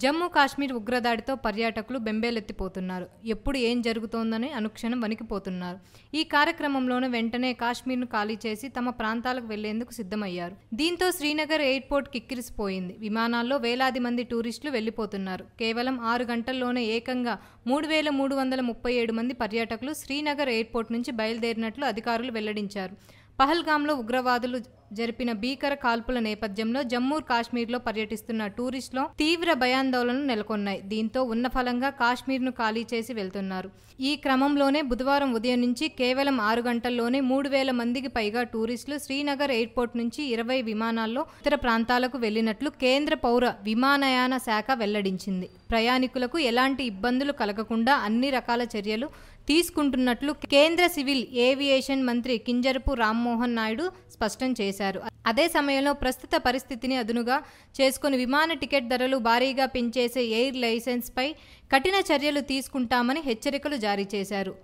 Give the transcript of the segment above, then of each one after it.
జమ్మూ కాశ్మీర్ ఉగ్రదాడితో పర్యాటకులు బెంబేలెత్తిపోతున్నారు. ఎప్పుడు ఏం జరుగుతోందని అనుక్షణం వణికిపోతున్నారు. ఈ కార్యక్రమంలోనే వెంటనే కాశ్మీర్ను ఖాళీ చేసి తమ ప్రాంతాలకు వెళ్లేందుకు సిద్ధమయ్యారు. దీంతో శ్రీనగర్ ఎయిర్పోర్ట్ కిక్కిరిసిపోయింది. విమానాల్లో వేలాది మంది టూరిస్టులు వెళ్లిపోతున్నారు. కేవలం 6 గంటల్లోనే ఏకంగా 3,337 మంది పర్యాటకులు శ్రీనగర్ ఎయిర్పోర్ట్ నుంచి బయలుదేరినట్లు అధికారులు వెల్లడించారు. పహల్గామ్లో ఉగ్రవాదులు జరిపిన భీకర కాల్పుల నేపథ్యంలో జమ్మూ కాశ్మీర్లో పర్యటిస్తున్న టూరిస్టులో తీవ్ర భయాందోళనలు నెలకొన్నాయి. దీంతో ఉన్నఫలంగా కాశ్మీర్ను ఖాళీ చేసి వెళ్తున్నారు. ఈ క్రమంలోనే బుధవారం ఉదయం నుంచి కేవలం 6 గంటల్లోనే 3,000 మందికి పైగా టూరిస్టులు శ్రీనగర్ ఎయిర్పోర్ట్ నుంచి 20 విమానాల్లో ఇతర ప్రాంతాలకు వెళ్లినట్లు కేంద్ర పౌర విమానయాన శాఖ వెల్లడించింది. ప్రయాణికులకు ఎలాంటి ఇబ్బందులు కలగకుండా అన్ని రకాల చర్యలు తీసుకుంటున్నట్లు కేంద్ర సివిల్ ఏవియేషన్ మంత్రి కింజరపు రామ్మోహన్ నాయుడు స్పష్టం చేశారు. అదే సమయంలో ప్రస్తుత పరిస్థితిని అదునుగా చేసుకుని విమాన టికెట్ ధరలు భారీగా పెంచేసే ఎయిర్ లైసెన్స్ పై కఠిన చర్యలు తీసుకుంటామని హెచ్చరికలు జారీ చేశారు.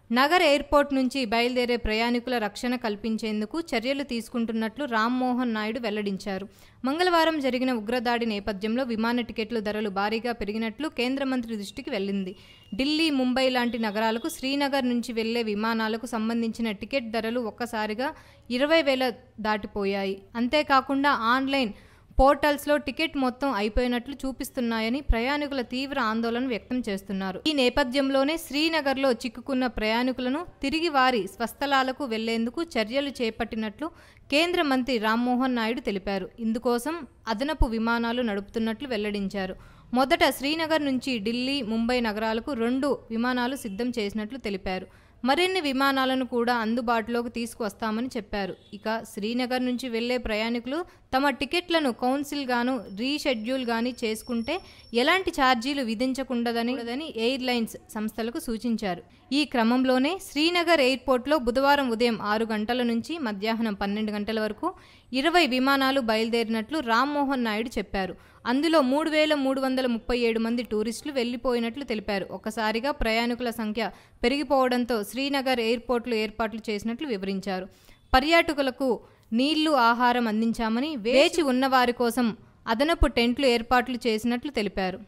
నగర్ ఎయిర్పోర్ట్ నుంచి బయలుదేరే ప్రయాణికుల రక్షణ కల్పించేందుకు చర్యలు తీసుకుంటున్నట్లు రామ్మోహన్ నాయుడు వెల్లడించారు. మంగళవారం జరిగిన ఉగ్రదాడి నేపథ్యంలో విమాన టికెట్ల ధరలు భారీగా పెరిగినట్లు కేంద్ర మంత్రి దృష్టికి వెళ్లింది. ఢిల్లీ, ముంబై లాంటి నగరాలకు శ్రీనగర్ నుంచి వెళ్లే విమానాలకు సంబంధించిన టికెట్ ధరలు ఒక్కసారిగా 20,000 దాటిపోయాయి. అంతేకాకుండా ఆన్లైన్ పోర్టల్స్లో టికెట్ మొత్తం అయిపోయినట్లు చూపిస్తున్నాయని ప్రయాణికుల తీవ్ర ఆందోళన వ్యక్తం చేస్తున్నారు. ఈ నేపథ్యంలోనే శ్రీనగర్లో చిక్కుకున్న ప్రయాణికులను తిరిగి వారి స్వస్థలాలకు వెళ్లేందుకు చర్యలు చేపట్టినట్లు కేంద్ర మంత్రి రామ్మోహన్ నాయుడు తెలిపారు. ఇందుకోసం అదనపు విమానాలు నడుపుతున్నట్లు వెల్లడించారు. మొదట శ్రీనగర్ నుంచి ఢిల్లీ, ముంబై నగరాలకు 2 విమానాలు సిద్ధం చేసినట్లు తెలిపారు. మరిన్ని విమానాలను కూడా అందుబాటులోకి తీసుకువస్తామని చెప్పారు. ఇక శ్రీనగర్ నుంచి వెళ్లే ప్రయాణికులు తమ టికెట్లను కౌన్సిల్ గాను రీషెడ్యూల్ గాని చేసుకుంటే ఎలాంటి ఛార్జీలు విధించకూడదని ఎయిర్లైన్స్ సంస్థలకు సూచించారు. ఈ క్రమంలోనే శ్రీనగర్ ఎయిర్పోర్ట్లో బుధవారం ఉదయం 6 గంటల నుంచి మధ్యాహ్నం 12 గంటల వరకు 20 విమానాలు బయలుదేరినట్లు రామ్మోహన్ నాయుడు చెప్పారు. అందులో 3,337 మంది టూరిస్టులు వెళ్లిపోయినట్లు తెలిపారు. ఒక్కసారిగా ప్రయాణికుల సంఖ్య పెరిగిపోవడంతో శ్రీనగర్ ఎయిర్పోర్ట్లో ఏర్పాట్లు చేసినట్లు వివరించారు. పర్యాటకులకు నీళ్లు, ఆహారం అందించామని, వేచి ఉన్నవారి కోసం అదనపు టెంట్లు ఏర్పాట్లు చేసినట్లు తెలిపారు.